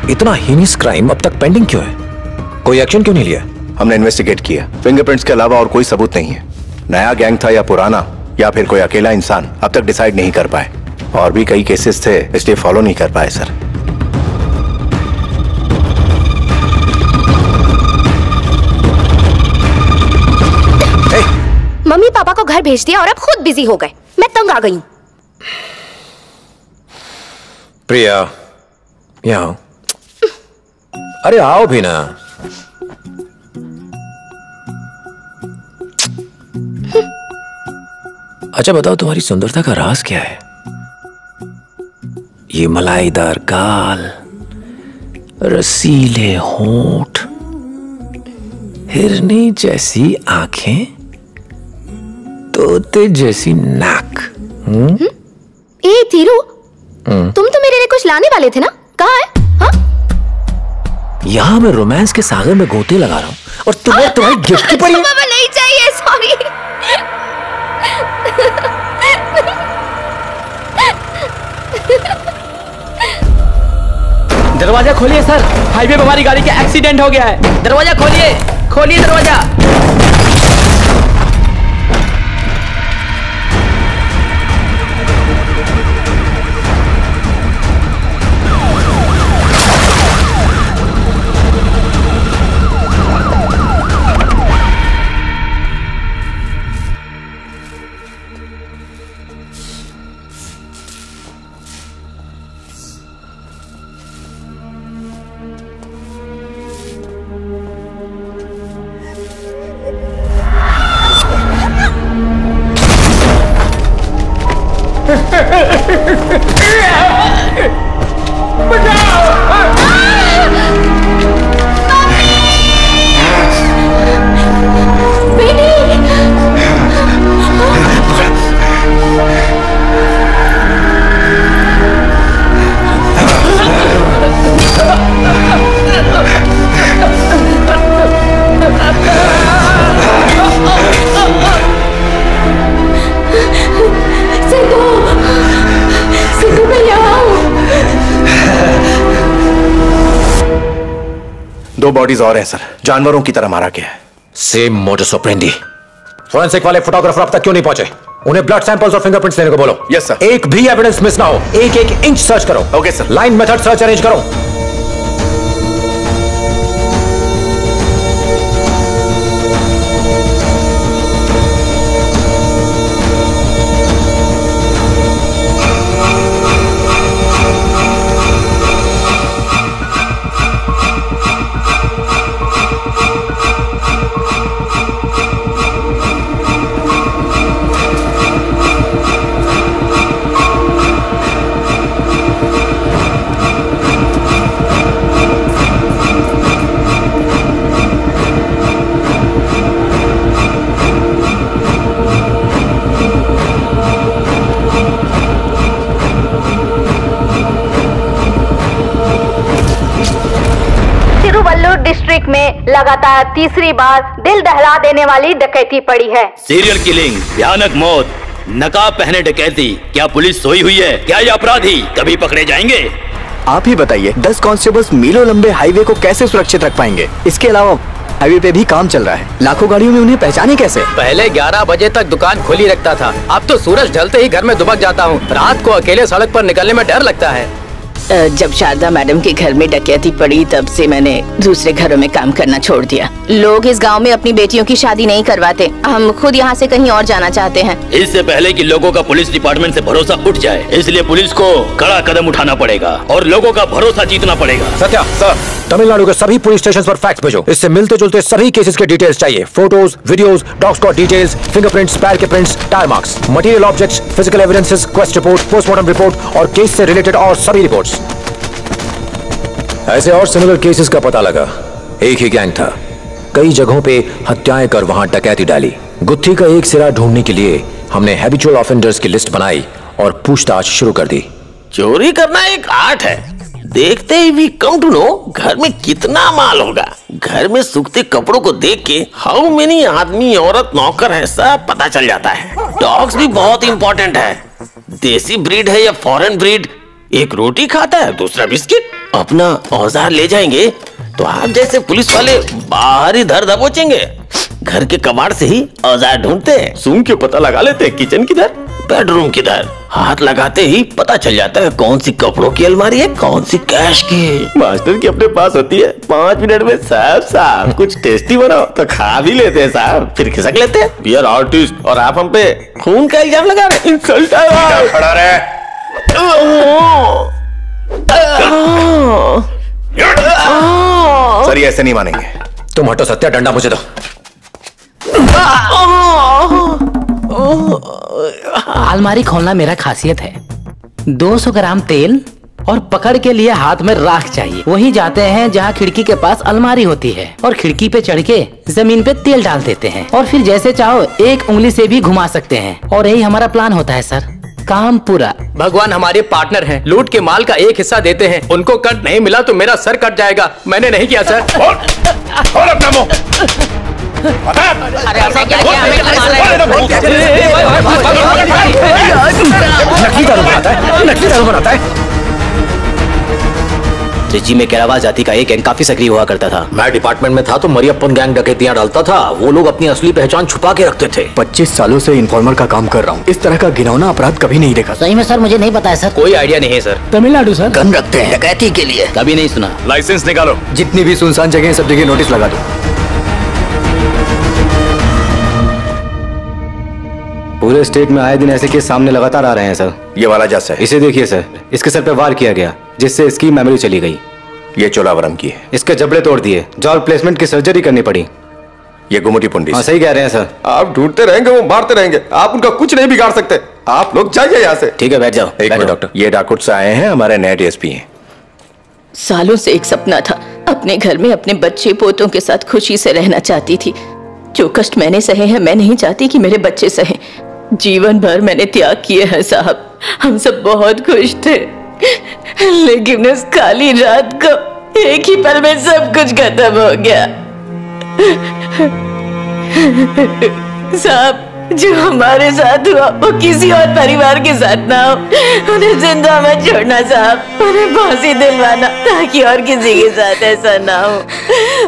इतना heinous crime अब तक पेंडिंग क्यों है? कोई एक्शन क्यों नहीं लिया? हमने इन्वेस्टिगेट किया, फिंगरप्रिंट्स के अलावा और कोई सबूत नहीं है। नया गैंग था या पुराना, या फिर कोई अकेला इंसान, अब तक डिसाइड नहीं कर पाए। और भी कई केसेस थे, इसलिए फॉलो नहीं कर पाए सर। मम्मी पापा को घर भेज दिया और अब खुद बिजी हो गए। मैं तंग आ गई हूँ। प्रिया, यहाँ आओ। अरे आओ भी ना। अच्छा बताओ, तुम्हारी सुंदरता का राज क्या है? ये मलाईदार गाल, रसीले होंठ, हिरनी जैसी आंखें, तोते जैसी नाक। ए धीरू, तुम तो मेरे लिए कुछ लाने वाले थे ना? कहाँ है? यहाँ मैं रोमांस के सागर में गोते लगा रहा हूँ और तुम्हें तुम्हारी गिफ्ट की पड़ी। पापा नहीं चाहिए, सॉरी। दरवाजा खोलिए सर, हाईवे पे हमारी गाड़ी का एक्सीडेंट हो गया है। दरवाजा खोलिए, खोलिए दरवाजा। दो बॉडीज और हैं सर, जानवरों की तरह मारा गया है। Same modus operandi. फोरेंसिक वाले फोटोग्राफर अब तक क्यों नहीं पहुंचे? उन्हें ब्लड सैंपल्स और फिंगरप्रिंट्स लेने को बोलो। Yes sir. एक भी एविडेंस मिस ना हो। एक एक इंच सर्च करो। Okay sir. Line method search arrange करो। डिस्ट्रिक्ट में लगातार तीसरी बार दिल दहला देने वाली डकैती पड़ी है। सीरियल किलिंग, भयानक मौत, नकाब पहने डकैती। क्या पुलिस सोई हुई है? क्या ये अपराधी कभी पकड़े जाएंगे? आप ही बताइए, 10 कांस्टेबल्स मीलों लंबे हाईवे को कैसे सुरक्षित रख पाएंगे? इसके अलावा हाईवे पे भी काम चल रहा है, लाखों गाड़ियों में उन्हें पहचाने कैसे? पहले 11 बजे तक दुकान खुली रखता था, अब तो सूरज ढलते ही घर में दुबक जाता हूँ। रात को अकेले सड़क पर निकलने में डर लगता है। जब शारदा मैडम के घर में डकैती पड़ी तब से मैंने दूसरे घरों में काम करना छोड़ दिया। लोग इस गांव में अपनी बेटियों की शादी नहीं करवाते। हम खुद यहाँ से कहीं और जाना चाहते हैं। इससे पहले कि लोगों का पुलिस डिपार्टमेंट से भरोसा उठ जाए, इसलिए पुलिस को कड़ा कदम उठाना पड़ेगा और लोगों का भरोसा जीतना पड़ेगा। सत्या सर, तमिलनाडु के सभी पुलिस स्टेशन पर फैक्स भेजो। इससे मिलते जुलते सभी केसेस के डिटेल्स चाहिए। Photos, videos, dog squad details, fingerprints, पैर के prints, tyre marks, material objects, physical evidences, quest report, postmortem report और केस से रिलेटेड और सभी रिपोर्ट्स। ऐसे और सिमिलर केसेस का पता लगा। एक ही गैंग था, कई जगहों पे हत्याएं कर वहां डकैती डाली। गुत्थी का एक सिरा ढूंढने के लिए हमने हैबिचुअल ऑफेंडर्स की लिस्ट बनाई और पूछताछ शुरू कर दी। चोरी करना एक आर्ट है। देखते ही वी कम टू नो घर में कितना माल होगा। घर में सूखते कपड़ों को देख के हाउ मेनी आदमी, औरत, नौकर है सब पता चल जाता है। डॉग्स भी बहुत इंपॉर्टेंट है। देसी ब्रीड है या फॉरेन ब्रीड, एक रोटी खाता है, दूसरा बिस्किट। अपना औजार ले जाएंगे तो आप जैसे पुलिस वाले बाहर ही धर दबोचेंगे। घर के कबाड़ से ही औजार ढूंढते हैं, सूंघ के पता लगा लेते हैं किचन किधर, बेडरूम किधर। हाथ लगाते ही पता चल जाता है कौन सी कपड़ों की अलमारी है, कौन सी कैश की। मास्टर की अपने पास होती है 5 मिनट में साहब कुछ टेस्टी बनाओ तो खा भी लेते हैं साहब, फिर खिसक लेते हैं। वी आर आर्टिस्ट और आप हम पे खून का इल्जाम लगा रहे हैं। इंसल्ट है। खड़ा रहे। सर ये ऐसे नहीं मानेंगे। तुम हटो सत्या, डंडा मुझे दो। अलमारी खोलना मेरा खासियत है। 200 ग्राम तेल और पकड़ के लिए हाथ में राख चाहिए। वहीं जाते हैं जहाँ खिड़की के पास अलमारी होती है और खिड़की पे चढ़ के जमीन पे तेल डाल देते हैं और फिर जैसे चाहो एक उंगली से भी घुमा सकते हैं। और यही हमारा प्लान होता है सर, काम पूरा। भगवान हमारे पार्टनर हैं, लूट के माल का एक हिस्सा देते हैं। उनको कट नहीं मिला तो मेरा सर कट जाएगा। मैंने नहीं किया सर। और अपना मुंह। अरे ऐसा क्या किया? नकली दारू बनाता है, नकली दारू बनाता है। त्रिची में केरावा जाति का एक गैंग काफी सक्रिय हुआ करता था। मैं डिपार्टमेंट में था तो मरियप्पन गैंग डकैतियां डालता था। वो लोग अपनी असली पहचान छुपा के रखते थे। 25 सालों से इन्फॉर्मर का काम कर रहा हूँ, इस तरह का घिनौना अपराध कभी नहीं देखा। सही में सर मुझे नहीं पता है सर। कोई आइडिया नहीं है सर। तमिलनाडु सर। गन रखते हैं डकैती के लिए। कभी नहीं सुना। लाइसेंस निकालो। जितनी भी सुनसान जगह सब जगह नोटिस लगा दो। पूरे स्टेट में आए दिन ऐसे केस सामने लगातार आ रहे हैं सर। ये वाला जस है। इसे देखिए सर, इसके सर पे वार किया गया जिससे इसकी मेमोरी चली गई। ये चोलावरम की है। इसके जबड़े तोड़ दिए, जॉ रिप्लेसमेंट की सर्जरी करनी पड़ी। ये गुमुटी पुंडी। हाँ सही कह रहे हैं सर। आप ढूंढते रहेंगे, वो मारते रहेंगे, आप उनका कुछ नहीं बिगाड़ सकते। आप लोग जाइए यहाँ से। ठीक है बैठ जाओ। एक मिनट डॉक्टर, ये डाकुट से आए हैं, हमारे नए डीएसपी हैं। सालों से एक सपना था, अपने घर में अपने बच्चे पोतों के साथ खुशी से रहना चाहती थी। जो कष्ट मैंने सहे हैं मैं नहीं चाहती कि मेरे बच्चे सहे। जीवन भर मैंने त्याग किए हैं साहब। हम सब बहुत खुश थे, लेकिन उस काली रात को एक ही पल में सब कुछ खत्म हो गया। साहब जो हमारे साथ हुआ वो किसी और परिवार के साथ ना हो। उन्हें जिंदा मत छोड़ना साहब, उन्हें फांसी दिलवाना ताकि और किसी के साथ ऐसा ना हो।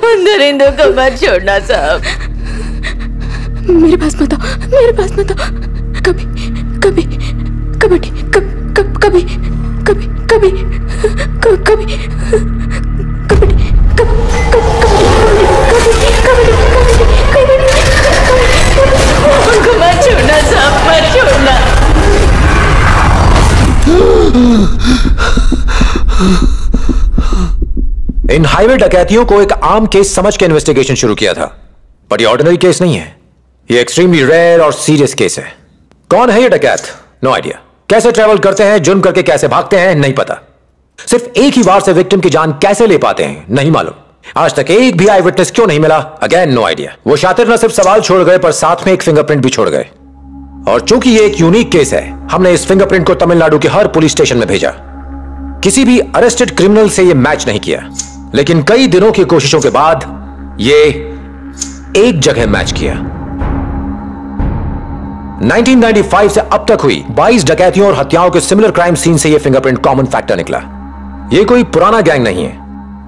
उन दरिंदों को मत छोड़ना साहब। मेरे पास मत आओ, मेरे पास मत आओ। कभी कभी कबड्डी कभी कभी कभी कभी कबड्डी उनको मत छोड़ना साहब, मत छोड़ना। इन हाईवे डकैतियों को एक आम केस समझ के इन्वेस्टिगेशन शुरू किया था, पर ये ऑर्डिनरी केस नहीं है। ये एक्सट्रीमली रेयर और सीरियस केस है। कौन है ये डकैत? No idea. कैसे ट्रैवल करते हैं, जुर्म करके कैसे भागते हैं, नहीं पता। सिर्फ एक ही वार से विक्टिम की जान कैसे ले पाते हैं, नहीं मालूम। आज तक एक भी आई विटनेस क्यों नहीं मिला, अगेन नो आइडिया। वो शातिर न सिर्फ सवाल छोड़ गए पर साथ में एक फिंगरप्रिंट भी छोड़ गए। और चूंकि ये एक यूनिक केस है, हमने इस फिंगरप्रिंट को तमिलनाडु के हर पुलिस स्टेशन में भेजा। किसी भी अरेस्टेड क्रिमिनल से ये मैच नहीं किया, लेकिन कई दिनों की कोशिशों के बाद ये एक जगह मैच किया। 1995 से अब तक हुई 22 डकैतियों और हत्याओं के सिमिलर क्राइम सीन से यह फिंगरप्रिंट कॉमन फैक्टर निकला। यह कोई पुराना गैंग नहीं है,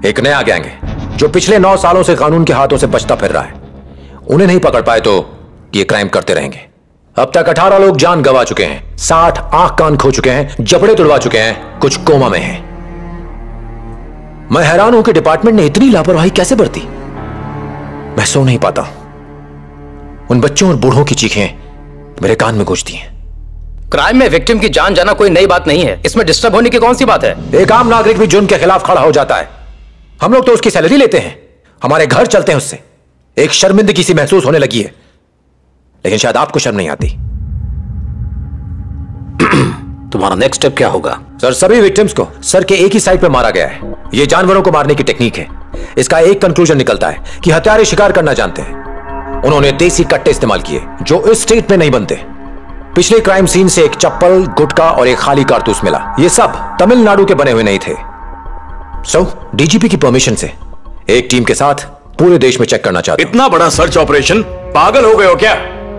एक नया गैंग है जो पिछले 9 सालों से कानून के हाथों से बचता फिर रहा है। उन्हें नहीं पकड़ पाए तो ये क्राइम करते रहेंगे। अब तक 18 लोग जान गंवा चुके हैं, 60 आंख कान खो चुके हैं, जबड़े तुड़वा चुके हैं, कुछ कोमा में हैं। मैं हैरान हूं कि डिपार्टमेंट ने इतनी लापरवाही कैसे बरती। मैं सो नहीं पाता। उन बच्चों और बूढ़ों की चीखें मेरे कान में गूंजती हैं। क्राइम में विक्टिम की जान जाना कोई नई बात नहीं है, इसमें डिस्टर्ब होने की कौन सी बात है? एक आम नागरिक भी जुर्म के खिलाफ खड़ा हो जाता है। हम लोग तो उसकी सैलरी लेते हैं, हमारे घर चलते हैं उससे। एक शर्मिंदगी सी महसूस होने लगी है, लेकिन शायद आपको शर्म नहीं आती। तुम्हारा नेक्स्ट स्टेप क्या होगा? सर, सभी विक्टिम्स को सर के एक ही साइड पे मारा गया है। यह जानवरों को मारने की टेक्निक है। इसका एक कंक्लूजन निकलता है कि हत्यारे शिकार करना जानते हैं। उन्होंने देसी कट्टे इस्तेमाल किए जो इस स्टेट में नहीं बनते। पिछले क्राइम सीन से एक चप्पल, गुटखा और एक खाली कारतूस मिला। ये सब तमिलनाडु के बने हुए नहीं थे। सो डीजीपी की परमिशन से एक टीम के साथ पूरे देश में चेक करना चाहते। इतना बड़ा सर्च ऑपरेशन? पागल हो गए हो क्या?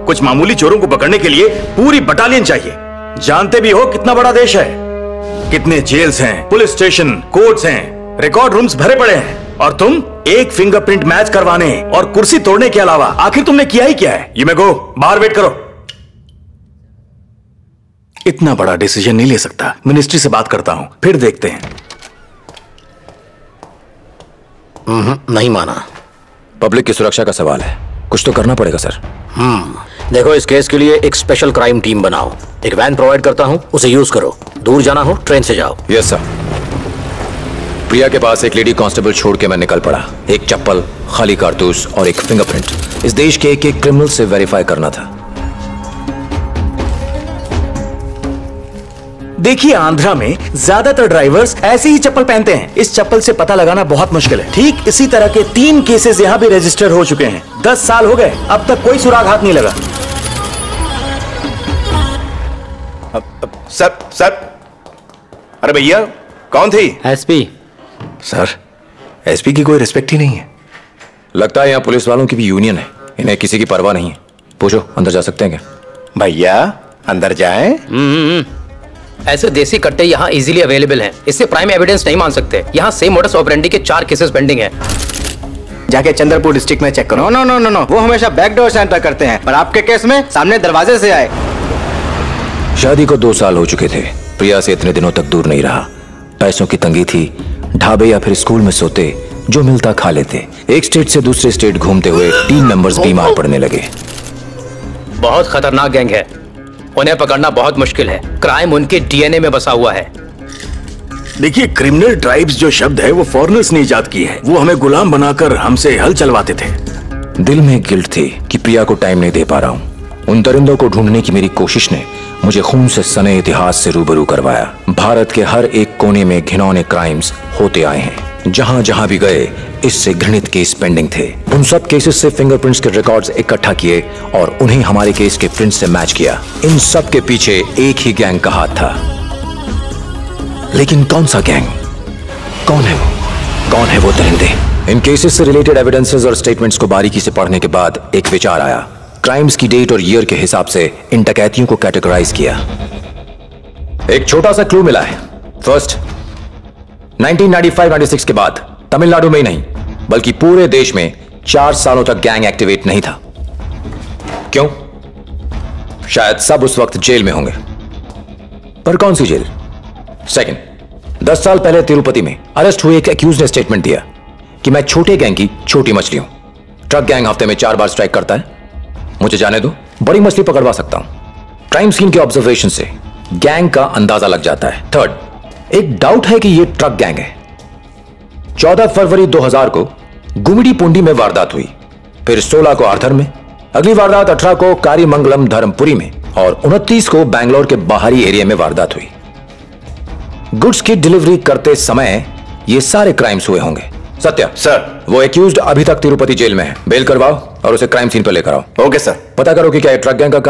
कुछ मामूली चोरों को पकड़ने के लिए पूरी बटालियन चाहिए। जानते भी हो कितना बड़ा देश है। कितने जेल्स हैं, पुलिस स्टेशन, कोर्ट्स हैं, रिकॉर्ड रूम्स भरे पड़े हैं, और तुम एक फिंगरप्रिंट मैच करवाने और कुर्सी तोड़ने के अलावा आखिर तुमने किया ही क्या है? यू मे गो, बाहर वेट करो। इतना बड़ा डिसीजन नहीं ले सकता, मिनिस्ट्री से बात करता हूं, फिर देखते हैं। नहीं माना। पब्लिक की सुरक्षा का सवाल है, कुछ तो करना पड़ेगा सर। देखो, इस केस के लिए एक स्पेशल क्राइम टीम बनाओ। एक वैन प्रोवाइड करता हूं, उसे यूज करो। दूर जाना हो ट्रेन से जाओ। Yes sir. प्रिया के पास एक लेडी कांस्टेबल छोड़ के मैं निकल पड़ा। एक चप्पल, खाली कारतूस और एक फिंगरप्रिंट। इस देश के एक क्रिमिनल से वेरीफाई करना था। देखिए, आंध्रा में ज्यादातर ड्राइवर्स ऐसी ही चप्पल पहनते हैं। इस चप्पल से पता लगाना बहुत मुश्किल है। ठीक इसी तरह के 3 केसेस यहाँ भी रजिस्टर हो चुके हैं। 10 साल हो गए, अब तक कोई सुराग हाथ नहीं लगा। सर, अरे भैया, कौन थी? एसपी। सर, एसपी की कोई रिस्पेक्ट ही नहीं है। लगता है यहाँ पुलिस वालों की भी यूनियन है, इन्हें किसी की परवाह नहीं है। पूछो, अंदर जा सकते हैं क्या? भैया, अंदर जाएं? ऐसे देसी कट्टे यहाँ इजीली अवेलेबल हैं। इससे प्राइम एविडेंस नहीं मान सकते। यहाँ सेम मोडस ऑपरेंडी के 4 केसेस पेंडिंग हैं। जाके चंद्रपुर डिस्ट्रिक्ट में चेक करो। नो, वो हमेशा बैकडोर से एंटर करते हैं, पर आपके केस में सामने दरवाजे से आए। शादी को 2 साल हो चुके थे। प्रिया से इतने दिनों तक दूर नहीं रहा। पैसों की तंगी थी, ढाबे या फिर स्कूल में सोते, जो मिलता खा लेते। एक स्टेट से दूसरे स्टेट घूमते हुए टीम मेंबर्स बीमार पड़ने लगे। बहुत खतरनाक गैंग है, उन्हें पकड़ना बहुत मुश्किल है। क्राइम उनके डीएनए में बसा हुआ है। देखिए, क्रिमिनल ट्राइब्स जो शब्द है वो फॉरेनर्स ने इजाद की है। वो हमें गुलाम बनाकर हमसे हल चलवाते थे। दिल में गिल्ट थी कि प्रिया को टाइम नहीं दे पा रहा हूँ। उन दरिंदों को ढूंढने की मेरी कोशिश ने मुझे खून से सने इतिहास से रूबरू करवाया। भारत के हर एक कोने में घिनौने क्राइम्स होते आए हैं। जहां जहां भी गए, इससे घृणित केस पेंडिंग थे। उन सब केसेस से फिंगरप्रिंट्स के रिकॉर्ड्स इकट्ठा किए और उन्हें हमारे केस के प्रिंट से मैच किया। इन सब के पीछे एक ही गैंग का हाथ था। लेकिन कौन सा गैंग? कौन है वो? कौन है वो दरिंदे? इन केसेस से रिलेटेड एविडेंसेस और स्टेटमेंट्स को बारीकी से पढ़ने के बाद एक विचार आया। क्राइम्स की डेट और ईयर के हिसाब से इन डकैतियों को कैटेगराइज किया। एक छोटा सा क्लू मिला है। फर्स्ट, 1995-96 के बाद तमिलनाडु में ही नहीं बल्कि पूरे देश में 4 सालों तक गैंग एक्टिवेट नहीं था। क्यों? शायद सब उस वक्त जेल में होंगे, पर कौन सी जेल? सेकंड, 10 साल पहले तिरुपति में अरेस्ट हुए एक एक्यूज ने स्टेटमेंट दिया कि मैं छोटे गैंग की छोटी मछली हूं। ट्रक गैंग हफ्ते में 4 बार स्ट्राइक करता है, मुझे जाने दो, बड़ी मछली पकड़वा सकता हूं। क्राइम सीन के ऑब्जर्वेशन से गैंग का अंदाजा लग जाता है। थर्ड, एक डाउट है कि यह ट्रक गैंग है। 14 फरवरी 2000 को गुमिडी पुंडी में वारदात हुई, फिर 16 को आर्थर में, अगली वारदात 18 को कारीमंगलम धर्मपुरी में और 29 को बैंगलोर के बाहरी एरिया में वारदात हुई। गुड्स की डिलीवरी करते समय ये सारे क्राइम्स हुए होंगे। सत्या सर, वो एक्यूज्ड अभी तक तिरुपति जेल में है। बेल करवाओ और उसे क्राइम सीन पर लेकर आओ। Okay sir. पता करो कि क्या ये ट्रक गैंग का काम